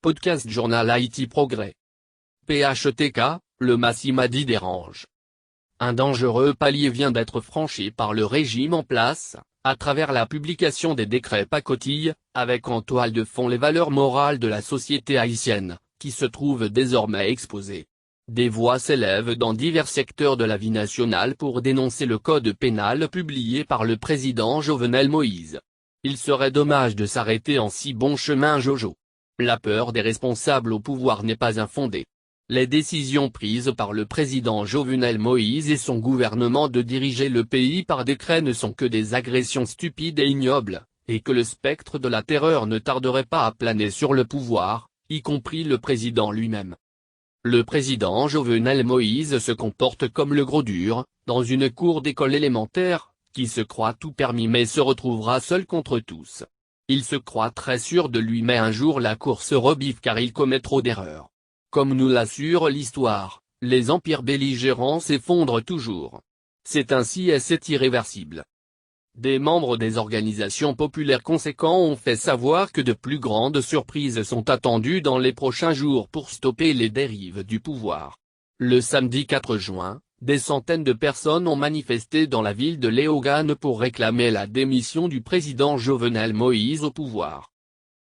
Podcast Journal Haïti Progrès. PHTK, le Massimadi dérange. Un dangereux palier vient d'être franchi par le régime en place, à travers la publication des décrets pacotille, avec en toile de fond les valeurs morales de la société haïtienne, qui se trouvent désormais exposées. Des voix s'élèvent dans divers secteurs de la vie nationale pour dénoncer le code pénal publié par le président Jovenel Moïse. Il serait dommage de s'arrêter en si bon chemin Jojo. La peur des responsables au pouvoir n'est pas infondée. Les décisions prises par le président Jovenel Moïse et son gouvernement de diriger le pays par décret ne sont que des agressions stupides et ignobles, et que le spectre de la terreur ne tarderait pas à planer sur le pouvoir, y compris le président lui-même. Le président Jovenel Moïse se comporte comme le gros dur, dans une cour d'école élémentaire, qui se croit tout permis mais se retrouvera seul contre tous. Il se croit très sûr de lui mais un jour la cour se rebiffe car il commet trop d'erreurs. Comme nous l'assure l'histoire, les empires belligérants s'effondrent toujours. C'est ainsi et c'est irréversible. Des membres des organisations populaires conséquents ont fait savoir que de plus grandes surprises sont attendues dans les prochains jours pour stopper les dérives du pouvoir. Le samedi 4 juin, des centaines de personnes ont manifesté dans la ville de Léogâne pour réclamer la démission du président Jovenel Moïse au pouvoir.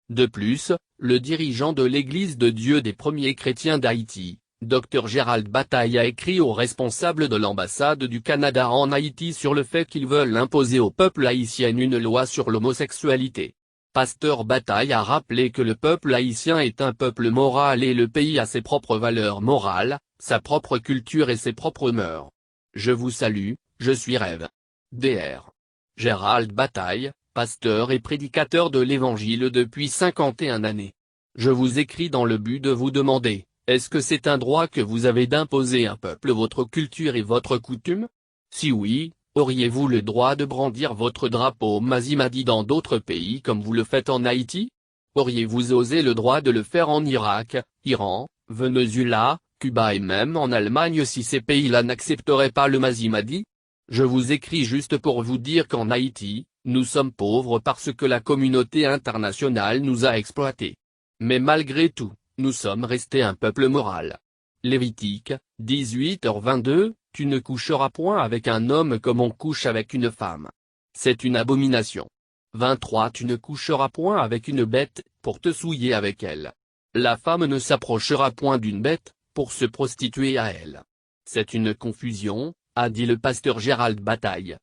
De plus, le dirigeant de l'Église de Dieu des premiers chrétiens d'Haïti, Dr Gérald Bataille a écrit aux responsables de l'ambassade du Canada en Haïti sur le fait qu'ils veulent imposer au peuple haïtien une loi sur l'homosexualité. Pasteur Bataille a rappelé que le peuple haïtien est un peuple moral et le pays a ses propres valeurs morales, sa propre culture et ses propres mœurs. Je vous salue, je suis Rêve. Dr. Gérald Bataille, pasteur et prédicateur de l'Évangile depuis 51 années. Je vous écris dans le but de vous demander, est-ce que c'est un droit que vous avez d'imposer à un peuple votre culture et votre coutume? Si oui, auriez-vous le droit de brandir votre drapeau Massimadi dans d'autres pays comme vous le faites en Haïti? Auriez-vous osé le droit de le faire en Irak, Iran, Venezuela, Cuba et même en Allemagne si ces pays-là n'accepteraient pas le Massimadi? Je vous écris juste pour vous dire qu'en Haïti, nous sommes pauvres parce que la communauté internationale nous a exploités. Mais malgré tout, nous sommes restés un peuple moral. Lévitique, 18h22, tu ne coucheras point avec un homme comme on couche avec une femme. C'est une abomination. 23 Tu ne coucheras point avec une bête, pour te souiller avec elle. La femme ne s'approchera point d'une bête, pour se prostituer à elle. C'est une confusion, a dit le pasteur Gérald Bataille.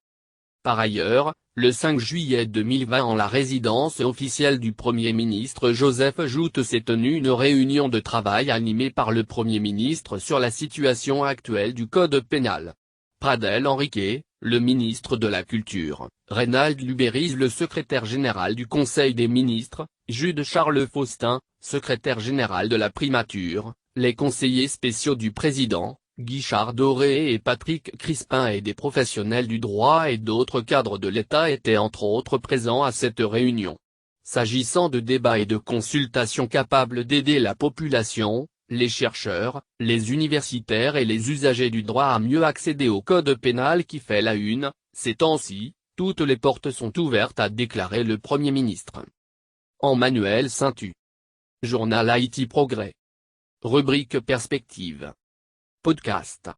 Par ailleurs, le 5 juillet 2020 en la résidence officielle du Premier ministre Joseph Joute s'est tenue une réunion de travail animée par le Premier ministre sur la situation actuelle du Code pénal. Pradel Henrique, le ministre de la Culture, Reynald Lubériz le secrétaire général du Conseil des ministres, Jude Charles Faustin, secrétaire général de la primature, les conseillers spéciaux du président, Guichard Doré et Patrick Crispin et des professionnels du droit et d'autres cadres de l'État étaient entre autres présents à cette réunion. S'agissant de débats et de consultations capables d'aider la population, les chercheurs, les universitaires et les usagers du droit à mieux accéder au code pénal qui fait la une, ces temps-ci, toutes les portes sont ouvertes a déclaré le Premier ministre. Emmanuel Saintu. Journal Haïti Progrès. Rubrique Perspective. Podcast.